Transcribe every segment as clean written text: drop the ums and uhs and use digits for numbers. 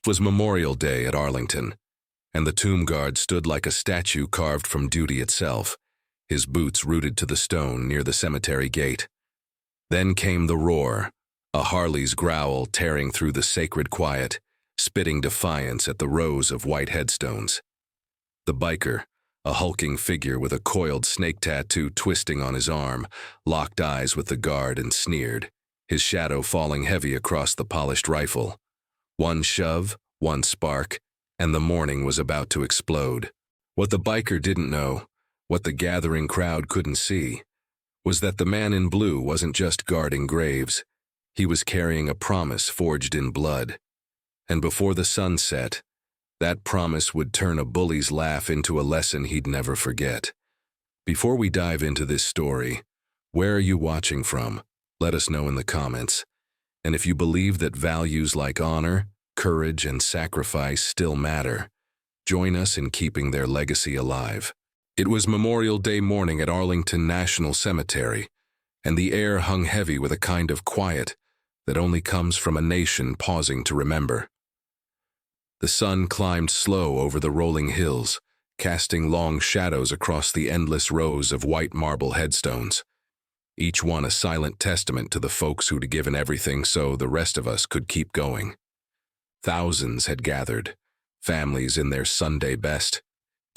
Was Memorial Day at Arlington, and the tomb guard stood like a statue carved from duty itself, his boots rooted to the stone near the cemetery gate. Then came the roar, a Harley's growl tearing through the sacred quiet, spitting defiance at the rows of white headstones. The biker, a hulking figure with a coiled snake tattoo twisting on his arm, locked eyes with the guard and sneered, his shadow falling heavy across the polished rifle. One shove, one spark, and the morning was about to explode. What the biker didn't know, what the gathering crowd couldn't see, was that the man in blue wasn't just guarding graves. He was carrying a promise forged in blood. And before the sun set, that promise would turn a bully's laugh into a lesson he'd never forget. Before we dive into this story, where are you watching from? Let us know in the comments. And if you believe that values like honor, courage, and sacrifice still matter, join us in keeping their legacy alive. It was Memorial Day morning at Arlington National Cemetery, and the air hung heavy with a kind of quiet that only comes from a nation pausing to remember. The sun climbed slow over the rolling hills, casting long shadows across the endless rows of white marble headstones, each one a silent testament to the folks who'd given everything so the rest of us could keep going. Thousands had gathered, families in their Sunday best,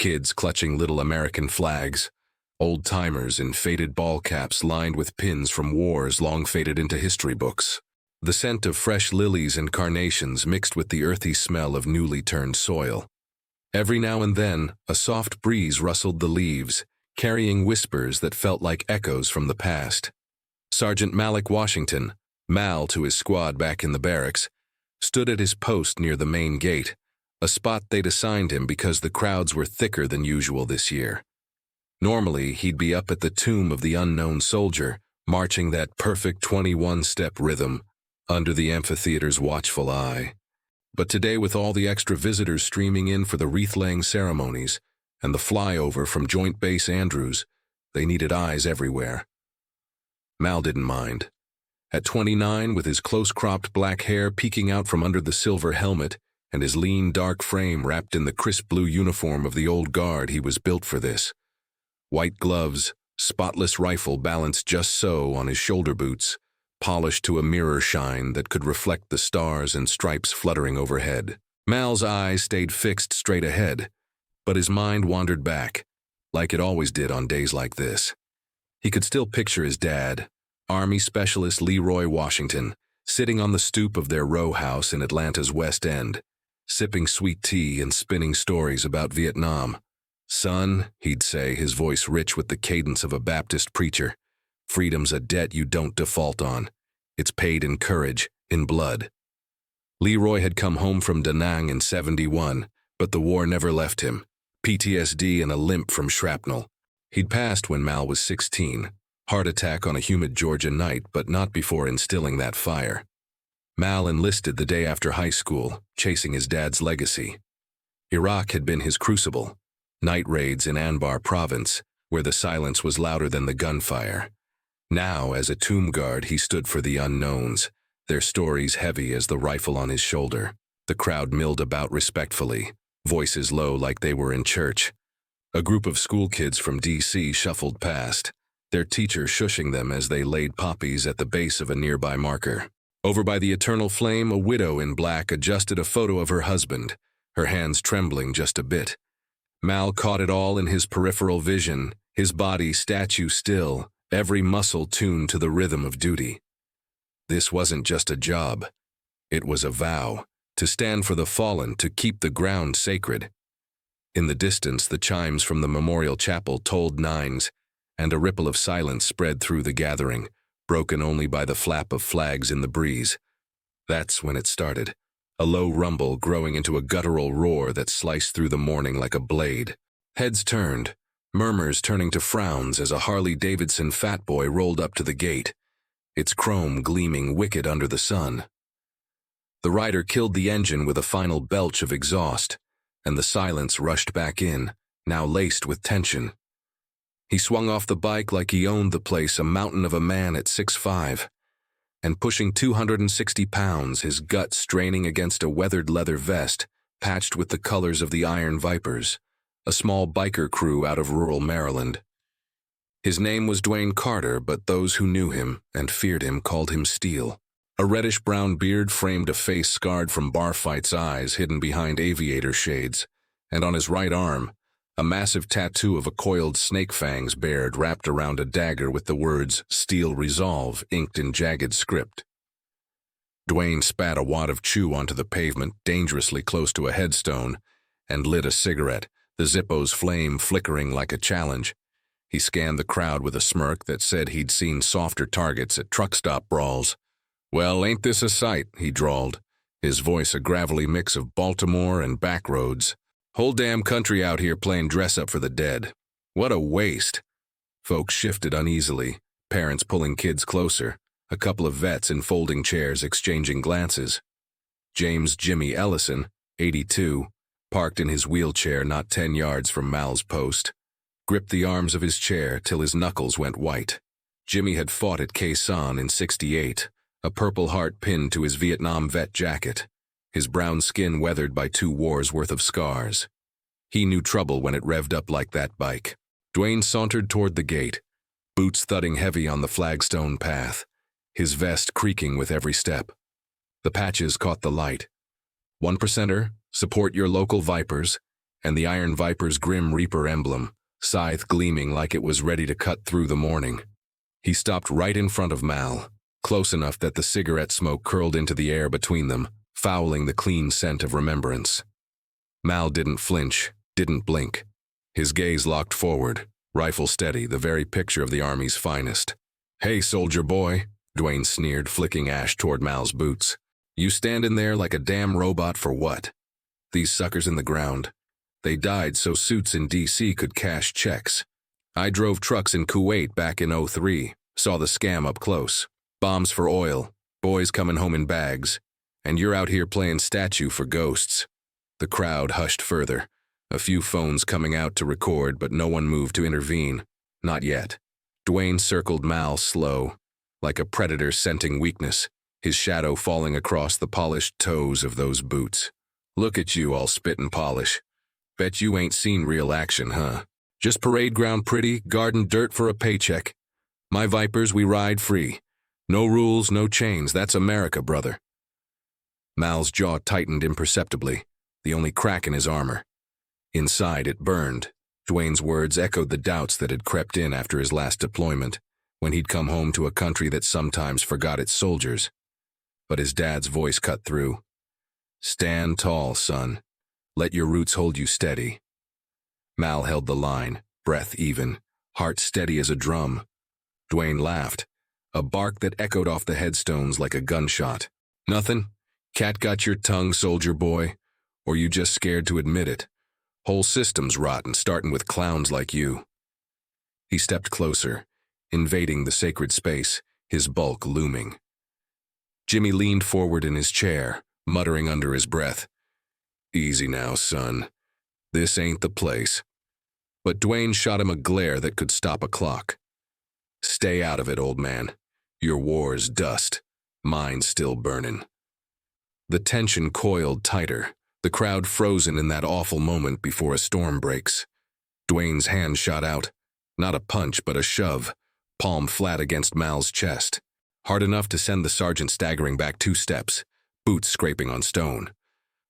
kids clutching little American flags, old-timers in faded ball caps lined with pins from wars long faded into history books. The scent of fresh lilies and carnations mixed with the earthy smell of newly turned soil. Every now and then, a soft breeze rustled the leaves, carrying whispers that felt like echoes from the past. Sergeant Malik Washington, Mal to his squad back in the barracks, stood at his post near the main gate, a spot they'd assigned him because the crowds were thicker than usual this year. Normally, he'd be up at the tomb of the unknown soldier, marching that perfect 21-step rhythm, under the amphitheater's watchful eye. But today, with all the extra visitors streaming in for the wreath-laying ceremonies and the flyover from Joint Base Andrews, they needed eyes everywhere. Mal didn't mind. At 29, with his close-cropped black hair peeking out from under the silver helmet and his lean, dark frame wrapped in the crisp blue uniform of the old guard, he was built for this. White gloves, spotless rifle balanced just so on his shoulder boots, polished to a mirror shine that could reflect the stars and stripes fluttering overhead. Mal's eyes stayed fixed straight ahead, but his mind wandered back, like it always did on days like this. He could still picture his dad, Army Specialist Leroy Washington, sitting on the stoop of their row house in Atlanta's West End, sipping sweet tea and spinning stories about Vietnam. "Son," he'd say, his voice rich with the cadence of a Baptist preacher, "freedom's a debt you don't default on. It's paid in courage, in blood." Leroy had come home from Da Nang in '71, but the war never left him. PTSD and a limp from shrapnel. He'd passed when Mal was 16, heart attack on a humid Georgia night, but not before instilling that fire. Mal enlisted the day after high school, chasing his dad's legacy. Iraq had been his crucible, night raids in Anbar province, where the silence was louder than the gunfire. Now, as a tomb guard, he stood for the unknowns, their stories heavy as the rifle on his shoulder. The crowd milled about respectfully, voices low like they were in church. A group of school kids from D.C. shuffled past, their teacher shushing them as they laid poppies at the base of a nearby marker. Over by the eternal flame, a widow in black adjusted a photo of her husband, her hands trembling just a bit. Mal caught it all in his peripheral vision, his body statue still, every muscle tuned to the rhythm of duty. This wasn't just a job. It was a vow, to stand for the fallen, to keep the ground sacred. In the distance, the chimes from the memorial chapel tolled nines, and a ripple of silence spread through the gathering, broken only by the flap of flags in the breeze. That's when it started, a low rumble growing into a guttural roar that sliced through the morning like a blade. Heads turned, murmurs turning to frowns as a Harley-Davidson fat boy rolled up to the gate, its chrome gleaming wicked under the sun. The rider killed the engine with a final belch of exhaust, and the silence rushed back in, now laced with tension. He swung off the bike like he owned the place, a mountain of a man at 6'5". and pushing 260 pounds, his gut straining against a weathered leather vest patched with the colors of the Iron Vipers, a small biker crew out of rural Maryland. His name was Dwayne Carter, but those who knew him and feared him called him Steel. A reddish-brown beard framed a face scarred from bar fights, eyes hidden behind aviator shades, and on his right arm, a massive tattoo of a coiled snake fangs bared wrapped around a dagger with the words Steel Resolve inked in jagged script. Dwayne spat a wad of chew onto the pavement dangerously close to a headstone and lit a cigarette, the Zippo's flame flickering like a challenge. He scanned the crowd with a smirk that said he'd seen softer targets at truck stop brawls. "Well, ain't this a sight?" he drawled, his voice a gravelly mix of Baltimore and back roads. "Whole damn country out here playing dress-up for the dead. What a waste." Folks shifted uneasily, parents pulling kids closer, a couple of vets in folding chairs exchanging glances. James Jimmy Ellison, 82, parked in his wheelchair not 10 yards from Mal's post, gripped the arms of his chair till his knuckles went white. Jimmy had fought at Khe Sanh in '68, a Purple Heart pinned to his Vietnam vet jacket, his brown skin weathered by 2 wars' worth of scars. He knew trouble when it revved up like that bike. Dwayne sauntered toward the gate, boots thudding heavy on the flagstone path, his vest creaking with every step. The patches caught the light. 1%er, support your local Vipers, and the Iron Viper's Grim Reaper emblem, scythe gleaming like it was ready to cut through the morning. He stopped right in front of Mal, close enough that the cigarette smoke curled into the air between them, fouling the clean scent of remembrance. Mal didn't flinch, didn't blink. His gaze locked forward, rifle steady, the very picture of the Army's finest. "Hey, soldier boy," Dwayne sneered, flicking ash toward Mal's boots. "You standing there like a damn robot for what? These suckers in the ground. They died so suits in D.C. could cash checks. I drove trucks in Kuwait back in '03, saw the scam up close. Bombs for oil, boys coming home in bags, and you're out here playing statue for ghosts." The crowd hushed further, a few phones coming out to record, but no one moved to intervene. Not yet. Dwayne circled Mal slow, like a predator scenting weakness, his shadow falling across the polished toes of those boots. "Look at you all spit and polish. Bet you ain't seen real action, huh? Just parade ground pretty, garden dirt for a paycheck. My Vipers, we ride free. No rules, no chains, that's America, brother." Mal's jaw tightened imperceptibly, the only crack in his armor. Inside, it burned. Dwayne's words echoed the doubts that had crept in after his last deployment, when he'd come home to a country that sometimes forgot its soldiers. But his dad's voice cut through. "Stand tall, son. Let your roots hold you steady." Mal held the line, breath even, heart steady as a drum. Dwayne laughed, a bark that echoed off the headstones like a gunshot. "Nothing? Cat got your tongue, soldier boy? Or you just scared to admit it? Whole system's rotten, starting with clowns like you." He stepped closer, invading the sacred space, his bulk looming. Jimmy leaned forward in his chair, muttering under his breath, "Easy now, son. This ain't the place." But Dwayne shot him a glare that could stop a clock. "Stay out of it, old man. Your war's dust. Mine's still burning." The tension coiled tighter, the crowd frozen in that awful moment before a storm breaks. Dwayne's hand shot out, not a punch but a shove, palm flat against Mal's chest, hard enough to send the sergeant staggering back 2 steps, boots scraping on stone.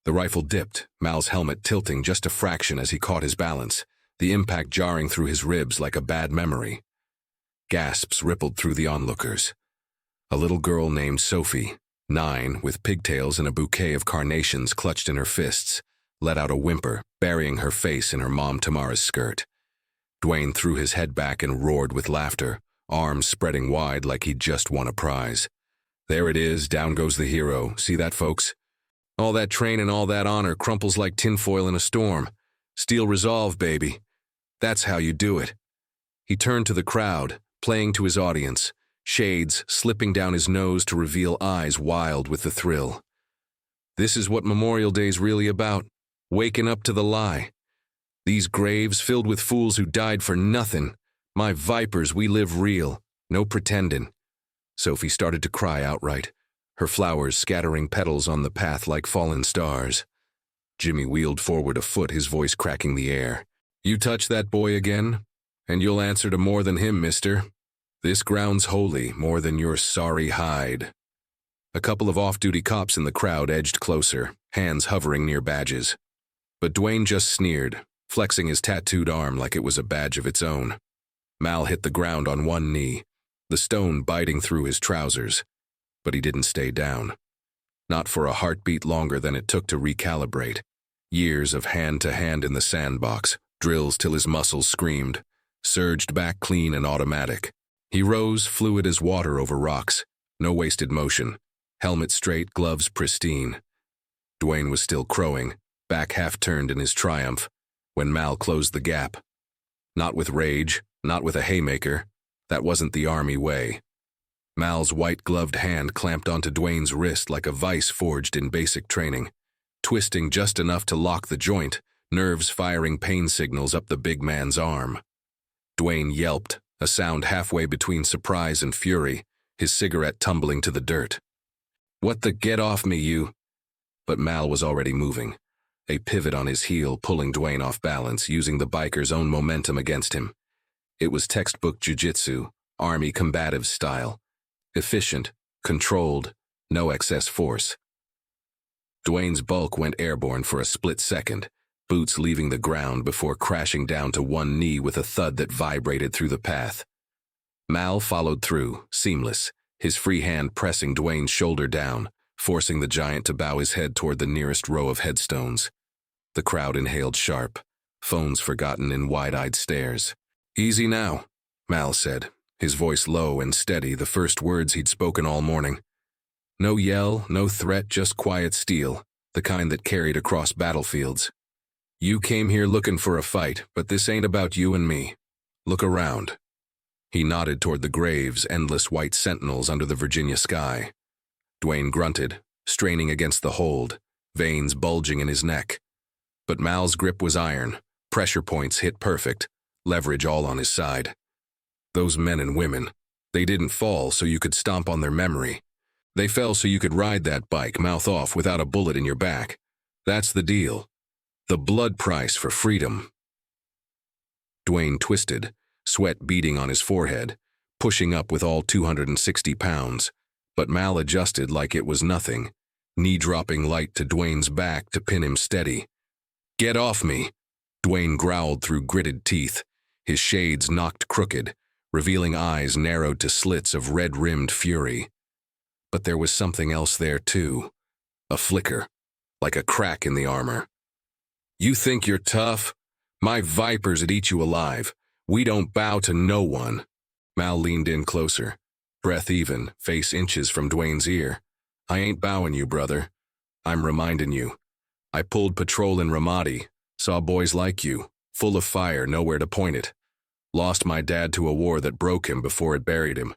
The rifle dipped, Mal's helmet tilting just a fraction as he caught his balance, the impact jarring through his ribs like a bad memory. Gasps rippled through the onlookers. A little girl named Sophie, 9, with pigtails and a bouquet of carnations clutched in her fists, let out a whimper, burying her face in her mom Tamara's skirt. Dwayne threw his head back and roared with laughter, arms spreading wide like he'd just won a prize. "There it is, down goes the hero. See that, folks? All that training, all that honor crumples like tinfoil in a storm. Steel resolve, baby. That's how you do it." He turned to the crowd, playing to his audience, shades slipping down his nose to reveal eyes wild with the thrill. "This is what Memorial Day's really about, waking up to the lie. These graves filled with fools who died for nothing. My Vipers, we live real, no pretending. Sophie started to cry outright, her flowers scattering petals on the path like fallen stars. Jimmy wheeled forward a foot, his voice cracking the air. "You touch that boy again, and you'll answer to more than him, mister. This ground's holy, more than your sorry hide." A couple of off-duty cops in the crowd edged closer, hands hovering near badges. But Dwayne just sneered, flexing his tattooed arm like it was a badge of its own. Mal hit the ground on one knee, the stone biting through his trousers. But he didn't stay down. Not for a heartbeat longer than it took to recalibrate. Years of hand-to-hand in the sandbox, drills till his muscles screamed, surged back clean and automatic. He rose, fluid as water over rocks, no wasted motion, helmet straight, gloves pristine. Dwayne was still crowing, back half-turned in his triumph, when Mal closed the gap. Not with rage, not with a haymaker. That wasn't the Army way. Mal's white-gloved hand clamped onto Dwayne's wrist like a vice forged in basic training, twisting just enough to lock the joint, nerves firing pain signals up the big man's arm. Dwayne yelped, a sound halfway between surprise and fury, his cigarette tumbling to the dirt. "What the get off me, you?" But Mal was already moving, a pivot on his heel pulling Dwayne off balance, using the biker's own momentum against him. It was textbook jiu-jitsu, Army combative style. Efficient, controlled, no excess force. Dwayne's bulk went airborne for a split second, boots leaving the ground before crashing down to one knee with a thud that vibrated through the path. Mal followed through, seamless, his free hand pressing Dwayne's shoulder down, forcing the giant to bow his head toward the nearest row of headstones. The crowd inhaled sharp, phones forgotten in wide-eyed stares. "Easy now," Mal said, his voice low and steady, the first words he'd spoken all morning. No yell, no threat, just quiet steel, the kind that carried across battlefields. "You came here looking for a fight, but this ain't about you and me. Look around." He nodded toward the graves, endless white sentinels under the Virginia sky. Dwayne grunted, straining against the hold, veins bulging in his neck. But Mal's grip was iron, pressure points hit perfect, leverage all on his side. Those men and women, they didn't fall so you could stomp on their memory. They fell so you could ride that bike mouth off without a bullet in your back. That's the deal. The blood price for freedom. Dwayne twisted, sweat beading on his forehead, pushing up with all 260 pounds, but Mal adjusted like it was nothing, knee dropping light to Dwayne's back to pin him steady. "Get off me," Dwayne growled through gritted teeth, his shades knocked crooked, revealing eyes narrowed to slits of red-rimmed fury. But there was something else there, too. A flicker, like a crack in the armor. "You think you're tough? My vipers'd eat you alive. We don't bow to no one." Mal leaned in closer, breath even, face inches from Dwayne's ear. "I ain't bowing you, brother. I'm reminding you. I pulled patrol in Ramadi, saw boys like you, full of fire, nowhere to point it. Lost my dad to a war that broke him before it buried him.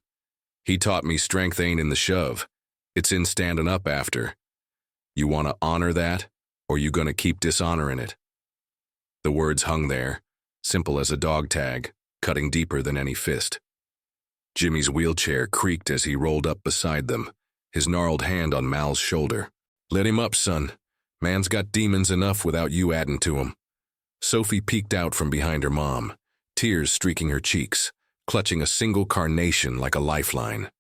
He taught me strength ain't in the shove. It's in standing up after. You want to honor that, or you gonna keep dishonoring it?" The words hung there, simple as a dog tag, cutting deeper than any fist. Jimmy's wheelchair creaked as he rolled up beside them, his gnarled hand on Mal's shoulder. "Let him up, son. Man's got demons enough without you adding to 'em." Sophie peeked out from behind her mom, tears streaking her cheeks, clutching a single carnation like a lifeline.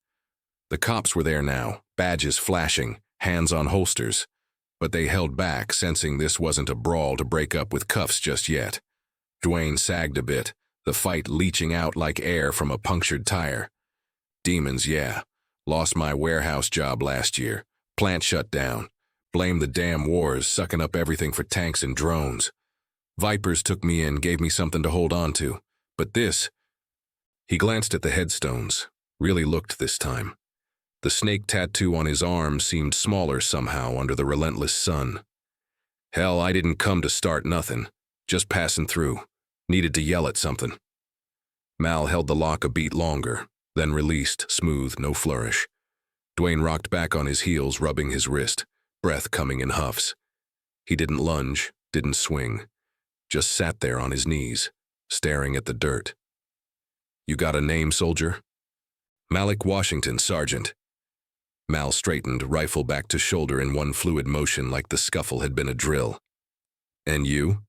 The cops were there now, badges flashing, hands on holsters, but they held back, sensing this wasn't a brawl to break up with cuffs just yet. Dwayne sagged a bit, the fight leaching out like air from a punctured tire. "Demons, yeah. Lost my warehouse job last year. Plant shut down. Blame the damn wars, sucking up everything for tanks and drones. Vipers took me in, gave me something to hold on to. But this..." He glanced at the headstones, really looked this time. The snake tattoo on his arm seemed smaller somehow under the relentless sun. "Hell, I didn't come to start nothing. Just passing through. Needed to yell at something." Mal held the lock a beat longer, then released, smooth, no flourish. Dwayne rocked back on his heels, rubbing his wrist, breath coming in huffs. He didn't lunge, didn't swing. Just sat there on his knees, staring at the dirt. "You got a name, soldier?" Malik Washington, Sergeant. Mal straightened, rifle back to shoulder in one fluid motion like the scuffle had been a drill. And you?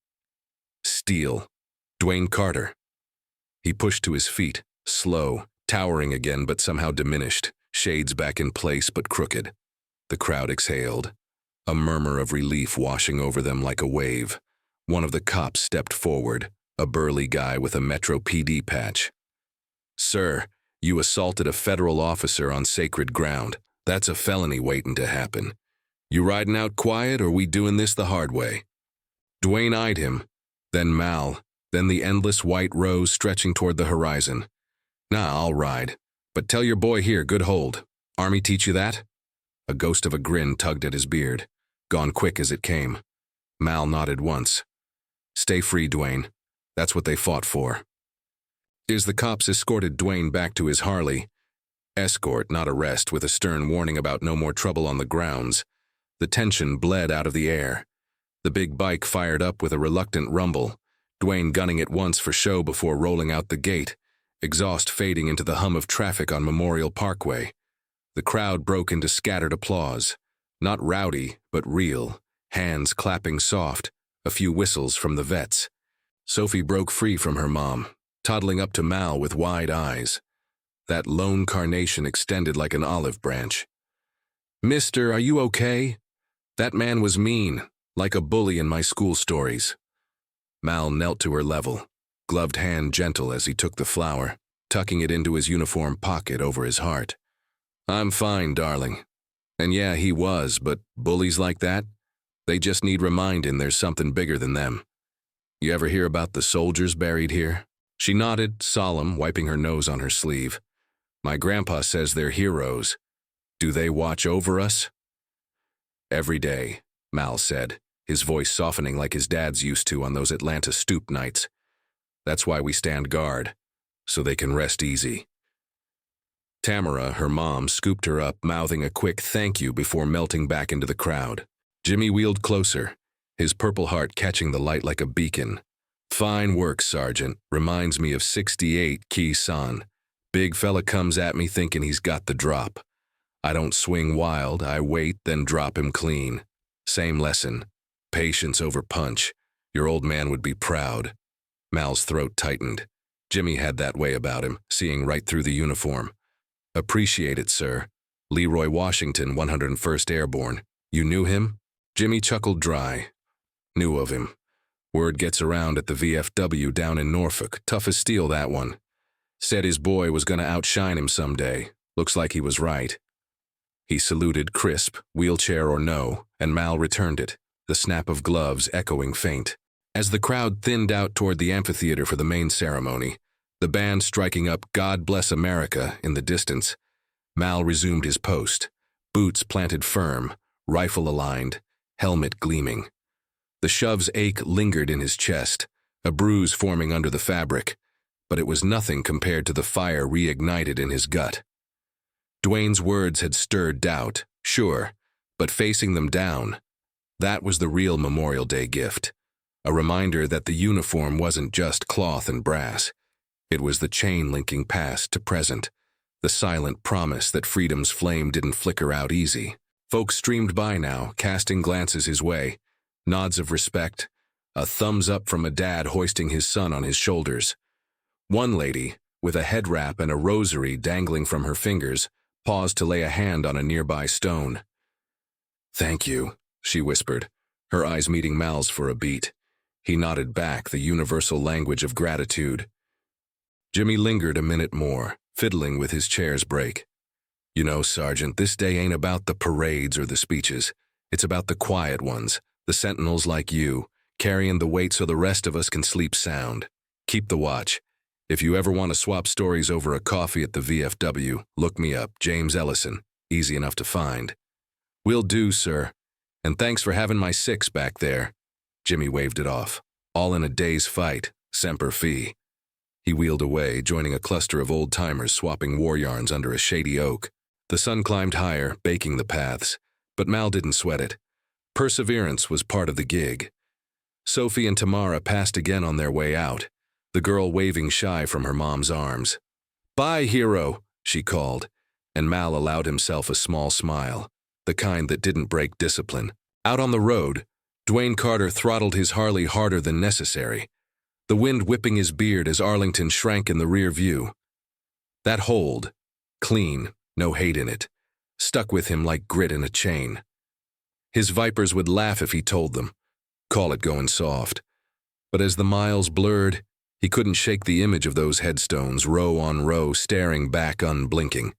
Steele. Dwayne Carter. He pushed to his feet, slow, towering again but somehow diminished, shades back in place but crooked. The crowd exhaled, a murmur of relief washing over them like a wave. One of the cops stepped forward, a burly guy with a Metro PD patch. Sir, you assaulted a federal officer on sacred ground. That's a felony waiting to happen. You riding out quiet or we doing this the hard way? Dwayne eyed him, then Mal, then the endless white rows stretching toward the horizon. Nah, I'll ride. But tell your boy here, good hold. Army teach you that? A ghost of a grin tugged at his beard, gone quick as it came. Mal nodded once. Stay free, Dwayne. That's what they fought for. As the cops escorted Dwayne back to his Harley, escort, not arrest, with a stern warning about no more trouble on the grounds, the tension bled out of the air. The big bike fired up with a reluctant rumble, Dwayne gunning it once for show before rolling out the gate, exhaust fading into the hum of traffic on Memorial Parkway. The crowd broke into scattered applause, not rowdy, but real, hands clapping soft, a few whistles from the vets. Sophie broke free from her mom, toddling up to Mal with wide eyes. That lone carnation extended like an olive branch. Mister, are you okay? That man was mean, like a bully in my school stories. Mal knelt to her level, gloved hand gentle as he took the flower, tucking it into his uniform pocket over his heart. I'm fine, darling. And yeah, he was, but bullies like that, they just need reminding there's something bigger than them. You ever hear about the soldiers buried here? She nodded, solemn, wiping her nose on her sleeve. My grandpa says they're heroes. Do they watch over us? Every day, Mal said, his voice softening like his dad's used to on those Atlanta stoop nights. That's why we stand guard, so they can rest easy. Tamara, her mom, scooped her up, mouthing a quick thank you before melting back into the crowd. Jimmy wheeled closer, his purple heart catching the light like a beacon. Fine work, Sergeant. Reminds me of 68 Key San. Big fella comes at me thinking he's got the drop. I don't swing wild, I wait, then drop him clean. Same lesson. Patience over punch. Your old man would be proud. Mal's throat tightened. Jimmy had that way about him, seeing right through the uniform. Appreciate it, sir. Leroy Washington, 101st Airborne. You knew him? Jimmy chuckled dry. Knew of him. Word gets around at the VFW down in Norfolk. Tough as steel, that one. Said his boy was gonna outshine him someday. Looks like he was right. He saluted crisp, wheelchair or no, and Mal returned it, the snap of gloves echoing faint. As the crowd thinned out toward the amphitheater for the main ceremony, the band striking up God Bless America in the distance, Mal resumed his post, boots planted firm, rifle aligned, helmet gleaming. The shove's ache lingered in his chest, a bruise forming under the fabric, but it was nothing compared to the fire reignited in his gut. Dwayne's words had stirred doubt, sure, but facing them down, that was the real Memorial Day gift, a reminder that the uniform wasn't just cloth and brass. It was the chain linking past to present, the silent promise that freedom's flame didn't flicker out easy. Folks streamed by now, casting glances his way, nods of respect, a thumbs up from a dad hoisting his son on his shoulders. One lady, with a head wrap and a rosary dangling from her fingers, paused to lay a hand on a nearby stone. Thank you, she whispered, her eyes meeting Mal's for a beat. He nodded back, the universal language of gratitude. Jimmy lingered a minute more, fiddling with his chair's brake. You know, Sergeant, this day ain't about the parades or the speeches. It's about the quiet ones, the sentinels like you, carrying the weight so the rest of us can sleep sound. Keep the watch. If you ever want to swap stories over a coffee at the VFW, look me up, James Ellison. Easy enough to find. Will do, sir. And thanks for having my six back there. Jimmy waved it off. All in a day's fight, semper fi. He wheeled away, joining a cluster of old-timers swapping war yarns under a shady oak. The sun climbed higher, baking the paths, but Mal didn't sweat it. Perseverance was part of the gig. Sophie and Tamara passed again on their way out, the girl waving shy from her mom's arms. Bye, hero, she called, and Mal allowed himself a small smile, the kind that didn't break discipline. Out on the road, Dwayne Carter throttled his Harley harder than necessary, the wind whipping his beard as Arlington shrank in the rear view. That hold, clean, no hate in it, stuck with him like grit in a chain. His vipers would laugh if he told them, call it going soft. But as the miles blurred, he couldn't shake the image of those headstones, row on row, staring back unblinking.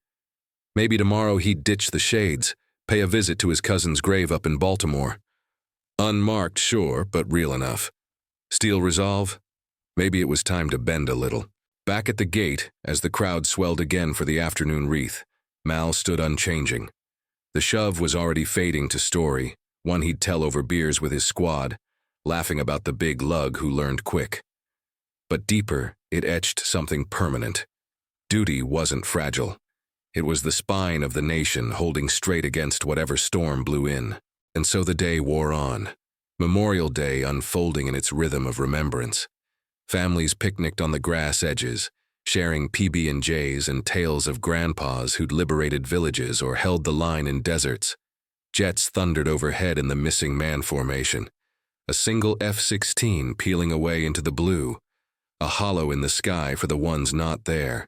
Maybe tomorrow he'd ditch the shades, pay a visit to his cousin's grave up in Baltimore. Unmarked, sure, but real enough. Steel resolve? Maybe it was time to bend a little. Back at the gate, as the crowd swelled again for the afternoon wreath, Mal stood unchanging. The shove was already fading to story, one he'd tell over beers with his squad, laughing about the big lug who learned quick. But deeper, it etched something permanent. Duty wasn't fragile. It was the spine of the nation holding straight against whatever storm blew in. And so the day wore on, Memorial Day unfolding in its rhythm of remembrance. Families picnicked on the grass edges, sharing PB&Js and tales of grandpas who'd liberated villages or held the line in deserts. Jets thundered overhead in the missing man formation, a single F-16 peeling away into the blue, a hollow in the sky for the ones not there.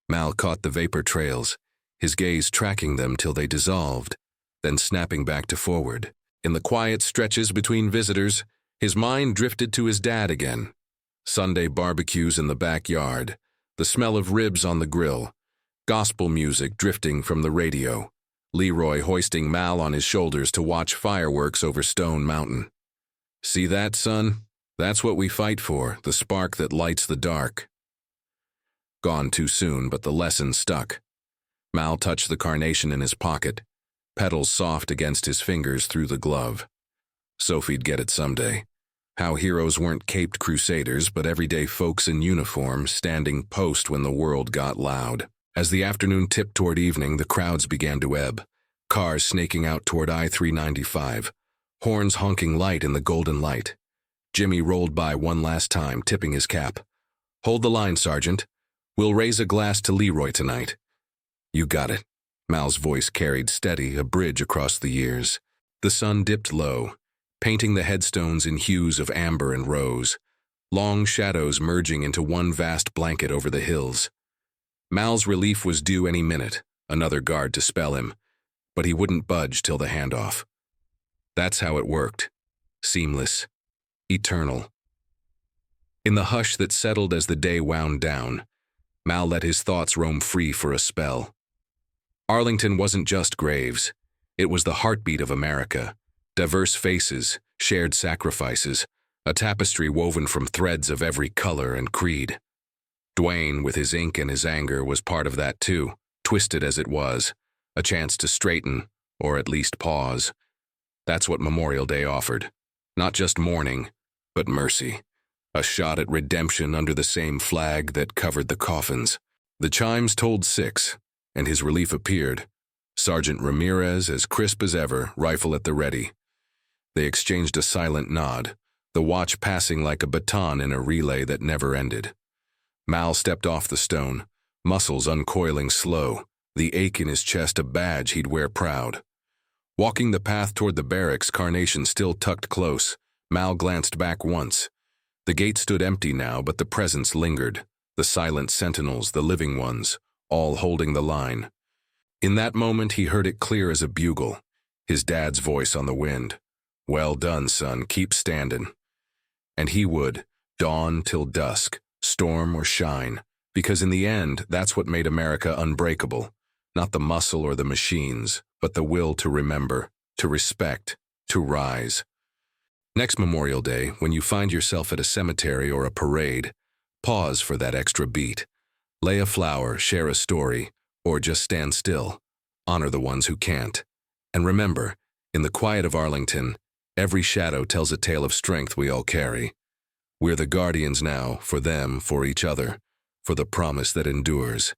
Mal caught the vapor trails, his gaze tracking them till they dissolved, then snapping back to forward. In the quiet stretches between visitors, his mind drifted to his dad again. Sunday barbecues in the backyard, the smell of ribs on the grill, gospel music drifting from the radio, Leroy hoisting Mal on his shoulders to watch fireworks over Stone Mountain. See that, son? That's what we fight for, the spark that lights the dark. Gone too soon, but the lesson stuck. Mal touched the carnation in his pocket, petals soft against his fingers through the glove. Sophie'd get it someday. How heroes weren't caped crusaders, but everyday folks in uniform, standing post when the world got loud. As the afternoon tipped toward evening, the crowds began to ebb, cars snaking out toward I-395, horns honking light in the golden light. Jimmy rolled by one last time, tipping his cap. Hold the line, Sergeant. We'll raise a glass to Leroy tonight. You got it. Mal's voice carried steady, a bridge across the years. The sun dipped low, painting the headstones in hues of amber and rose, long shadows merging into one vast blanket over the hills. Mal's relief was due any minute, another guard to spell him, but he wouldn't budge till the handoff. That's how it worked. Seamless. Eternal. In the hush that settled as the day wound down, Mal let his thoughts roam free for a spell. Arlington wasn't just graves. It was the heartbeat of America. Diverse faces, shared sacrifices, a tapestry woven from threads of every color and creed. Dwayne, with his ink and his anger, was part of that too, twisted as it was, a chance to straighten, or at least pause. That's what Memorial Day offered. Not just mourning, but mercy. A shot at redemption under the same flag that covered the coffins. The chimes told 6, and his relief appeared. Sergeant Ramirez, as crisp as ever, rifle at the ready. They exchanged a silent nod, the watch passing like a baton in a relay that never ended. Mal stepped off the stone, muscles uncoiling slow, the ache in his chest a badge he'd wear proud. Walking the path toward the barracks, carnation still tucked close, Mal glanced back once. The gate stood empty now, but the presence lingered, the silent sentinels, the living ones, all holding the line. In that moment he heard it clear as a bugle, his dad's voice on the wind. Well done, son, keep standing. And he would, dawn till dusk, storm or shine, because in the end, that's what made America unbreakable. Not the muscle or the machines, but the will to remember, to respect, to rise. Next Memorial Day, when you find yourself at a cemetery or a parade, pause for that extra beat. Lay a flower, share a story, or just stand still. Honor the ones who can't. And remember, in the quiet of Arlington, every shadow tells a tale of strength we all carry. We're the guardians now, for them, for each other, for the promise that endures.